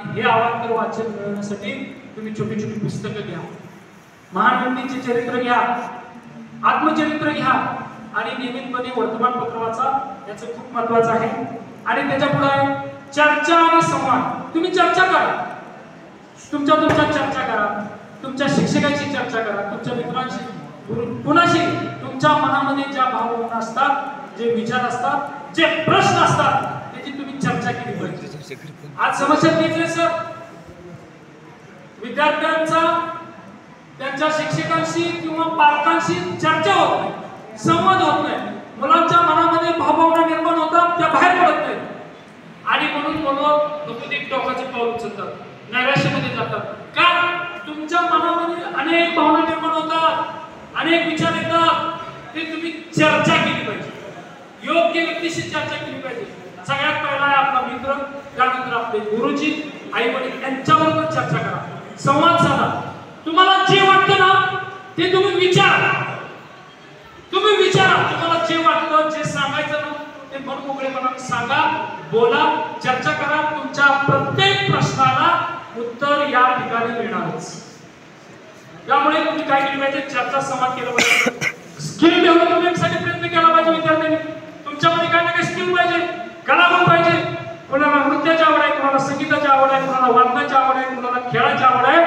आणि हे अवांतर वाचन मिळवण्यासाठी तुम्ही छोटी छोटी पुस्तकं घ्या, महान व्यक्तींचे चरित्र घ्या, आत्मचरित्र घ्या आणि नियमितपणे वर्तमानपत्र वाचा. याचं खूप महत्वाचं आहे. आणि त्याच्या पुढे चर्चा आणि संवाद. तुम्ही चर्चा करा, तुमच्या चर्चा करा, तुमच्या शिक्षकांशी चर्चा करा, तुमच्या मित्रांशी, कुणाशी तुमच्या मनामध्ये ज्या भावना असतात, जे विचार असतात, जे प्रश्न असतात त्याची तुम्ही चर्चा केली पाहिजे. आज समस्या तीच आहे सर, विद्यार्थ्यांचा त्यांच्या शिक्षकांशी किंवा पालकांशी चर्चा होत नाही, संवाद होत नाही, मुलांच्या मनामध्ये भावभावना निर्माण होतात, त्या बाहेर पडत नाही. आणि म्हणून मुलं एक टोकाचं पाऊल उचलतात, नैराश्यामध्ये जातात. का? तुमच्या मनामध्ये अनेक भावना निर्माण होतात, अनेक विचार येतात, ते तुम्ही चर्चा केली पाहिजे, योग्य व्यक्तीशी चर्चा केली पाहिजे. सगळ्यात पहिला आहे आपला मित्र, त्यानंतर आपले गुरुजी, आई वडील यांच्याबरोबर चर्चा करा, संवाद साधा. तुम्हाला जे वाटतं ना ते तुम्ही विचारा, तुम्हाला जे वाटतं, जे सांगायचं ना ते मनमोकळेपणाने सांगा, बोला, चर्चा करा. तुमच्या प्रत्येक प्रश्नाला उत्तर या ठिकाणी मिळणारच. त्यामुळे तुम्ही काय केलं पाहिजे? चर्चा, संवाद केला पाहिजे. स्किल डेव्हलपमेंटसाठी प्रयत्न केला पाहिजे विद्यार्थ्यांनी. तुमच्यामध्ये काय ना काय स्किल पाहिजे, कलागुण पाहिजे. कोणाला नृत्याची आवड आहे, कोणाला संगीताची आवड आहे, कोणाला वादनाची आवड आहे, कोणाला खेळाची आवड आहे,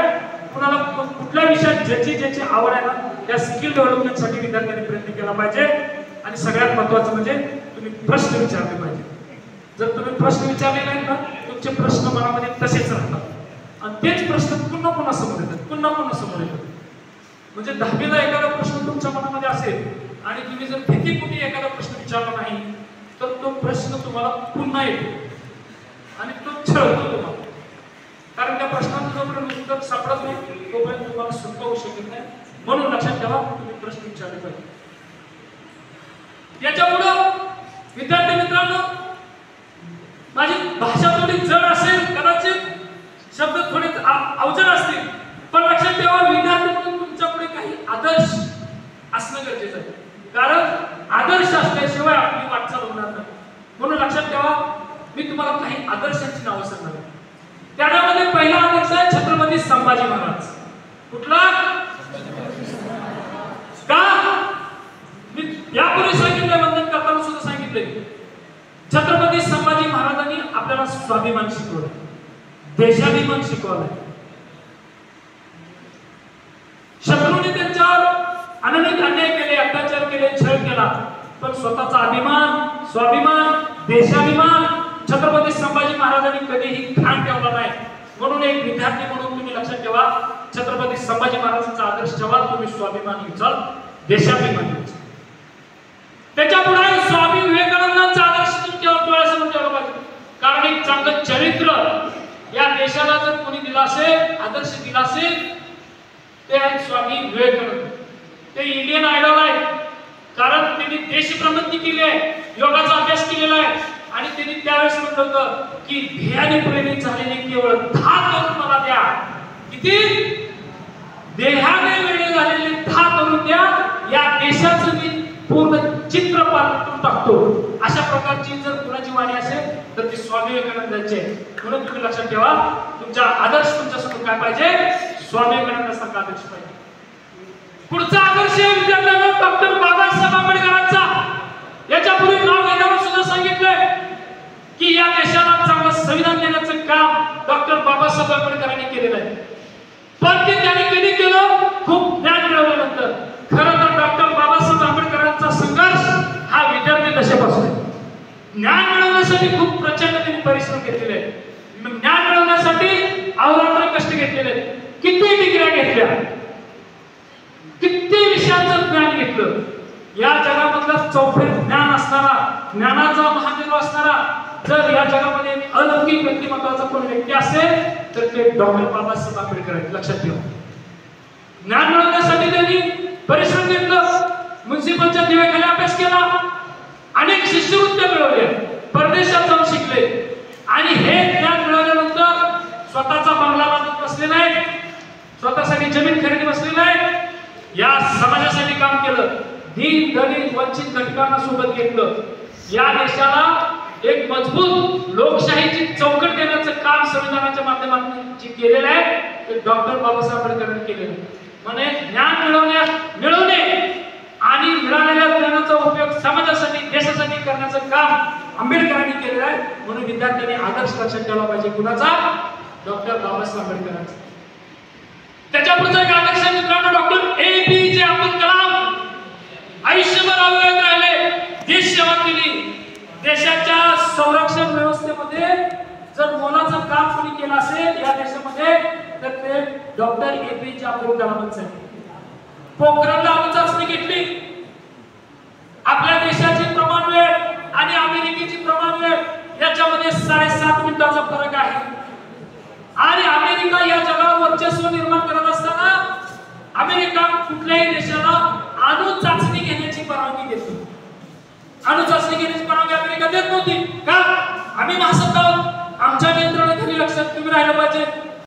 कोणाला कुठल्या विषयात ज्याची आवड आहे ना त्या स्किल डेव्हलपमेंटसाठी विद्यार्थ्यांनी प्रयत्न केला पाहिजे. आणि सगळ्यात महत्त्वाचं म्हणजे तुम्ही प्रश्न विचारले पाहिजे. जर तुम्ही प्रश्न विचारले नाहीत ना, तुमचे प्रश्न मनामध्ये तसेच राहतात आणि तेच प्रश्न पुन्हा पुन्हा समोर येतात. म्हणजे 10वीला एखादा प्रश्न तुमच्या मनामध्ये असेल आणि तुम्ही जर भीतीपोटी एखादा प्रश्न विचारला नाही तर तो प्रश्न तुम्हाला पुन्हा येतो आणि तो छळतो तुम्हाला. कारण त्या प्रश्नाचं जोपर्यंत उत्तर सापडत नाही तोपर्यंत तुम्हाला सुटका होऊ शकत नाही. म्हणून लक्षात ठेवा, तुम्ही प्रश्न विचारले पाहिजे. याच्यापुढं विद्यार्थी मित्रांनो, माझी भाषा थोडी जड असेल, कदाचित शब्द थोडे अवजड असतील, पण लक्षात ठेवा विद्यार्थी म्हणून तुमच्यापुढे काही आदर्श असणं गरजेचं आहे. कारण आदर्श असल्याशिवाय आपली वाटचाल होणार नाही. म्हणून लक्षात ठेवा, मी तुम्हाला काही आदर्शांची नावं सांगणार आहे. त्यामध्ये पहिला आदर्श आहे छत्रपती संभाजी महाराज. कुठला? का? मी यापूर्वी सांगितलंय, वंदन करताना सुद्धा सांगितलंय, छत्रपती संभाजी महाराजांनी आपल्याला स्वाभिमान शिकवलं, देशाभिमान शिकवलाय. शत्रूने त्यांच्यावर अनेक अन्याय केले, अत्याचार केले, छळ केला, पण स्वतःचा अभिमान, स्वाभिमान, देशाभिमान छत्रपती संभाजी महाराजांनी कधीही घाण ठेवला नाही. म्हणून एक विद्यार्थी म्हणून तुम्ही लक्षात ठेवा, छत्रपती संभाजी महाराजांचा आदर्श ठेवा. तुम्ही स्वाभिमानी व्हाल, देशाभिमानी व्हाल. त्याच्या पुढे स्वामी विवेकानंदांचा आदर्श तुमच्या डोळ्यासमोर ठेवला पाहिजे. कारण एक चांगलं चरित्र या देशाला जर कोणी दिला असेल, आदर्श दिला असेल, ते आहेत स्वामी विवेकानंद. ते इंडियन आयडॉल आहेत. कारण त्यांनी देशभ्रमंती केली आहे, योगाचा अभ्यास केलेला आहे आणि त्यांनी त्यावेळेस म्हटलं होतं की ध्येयाने प्रेरित झालेले केवळ 10 तरुण मला द्या. किती? देहाने वेळे झालेले 10 तरुण द्या, या देशाचं मी पूर्ण चित्र पालटून टाकतो. अशा प्रकारची जर कुणाची वाणी असेल तर ती स्वामी विवेकानंदांची आहे. म्हणून तुम्ही लक्षात ठेवा, तुमचा आदर्श तुमच्यासमोर काय पाहिजे? स्वामी विवेकानंदांसारखा आदर्श पाहिजे. पुढचा आदर्श आहे विद्यार्थ्यांना डॉक्टर बाबासाहेब आंबेडकरांचा. याच्यापूर्वी नाव घेताना सुद्धा सांगितलंय की या देशाला चांगलं संविधान देण्याचं काम डॉक्टर बाबासाहेब आंबेडकरांनी केलेलं आहे. पण ते त्यांनी कधी केलं? खूप ज्ञान मिळवल्यानंतर. खरं तर डॉक्टर बाबासाहेब आंबेडकरांचा संघर्ष हा विद्यार्थी दशेपासून आहे. ज्ञान मिळवण्यासाठी खूप प्रचंड त्यांनी परिश्रम घेतलेले आहेत. ज्ञान मिळवण्यासाठी अहोरात्र कष्ट घेतलेले आहेत. किती डिग्र्या घेतल्या, किती विषयांचं ज्ञान घेतलं. या जगामधलं चौफेर ज्ञान असणारा, ज्ञानाचा महामेरू असणारा जर या जगामध्ये अलौकिक व्यक्तिमत्वाचा कोणी व्यक्ती असेल तर ते डॉक्टर बाबासाहेब आंबेडकर आहेत. लक्षात ठेवा. ज्ञान मिळवण्यासाठी त्यांनी परिश्रम घेतलं, म्युन्सिपलच्या दिव्याखाली अभ्यास केला, अनेक शिष्यवृत्त्या मिळवल्या, परदेशात जाऊन शिकले आणि हे ज्ञान मिळवल्यानंतर स्वतःचा बंगला बांधत बसले नाही, स्वतःसाठी जमीन खरेदी बसले नाही, या समाजासाठी काम केलं. दीन दलित वंचित घटकांना सोबत घेतलं. या देशाला एक मजबूत लोकशाहीची चौकट देण्याचं काम संविधानाच्या माध्यमातून जे केलेलं आहे ते डॉक्टर बाबासाहेब आंबेडकरांनी केलेलं आहे. म्हणे ज्ञान मिळवणे आणि मिळालेल्या ज्ञानाचा उपयोग समाजासाठी देशासाठी करण्याचं काम आंबेडकरांनी केलेलं आहे. म्हणून विद्यार्थ्यांनी आदर्श लक्षात ठेवला पाहिजे. कुणाचा? डॉक्टर बाबासाहेब आंबेडकरांचा. त्याच्या पुढचा एक आदर्श मित्रांनो डॉक्टर APJ अब्दुल कलाम. आयुष्यभर अवैध राहिले, देश सेवा केली. देशाच्या संरक्षण व्यवस्थेमध्ये जर मोलाचं काम कोणी केलं असेल या देशामध्ये तर ते डॉक्टर APJ अब्दुल कलामच आहे. पोखरणला अणु चाचणी घेतली. आपल्या देशाची प्रमाणवेळ आणि अमेरिकेची प्रमाणवेळ याच्यामध्ये 7.5 मिनिटाचा फरक आहे. आणि अमेरिका या जगावर वर्चस्व निर्माण करत असताना अमेरिका कुठल्याही देशाला अणु चाचणी घेण्याची परवानगी देत नव्हती. अणु चाचणी घेण्याची परवानगी अमेरिका देत नव्हती. का? आम्ही महासत्ता आहोत, आमच्या नियंत्रणाखाली लक्षात तुम्ही राहिलं पाहिजे.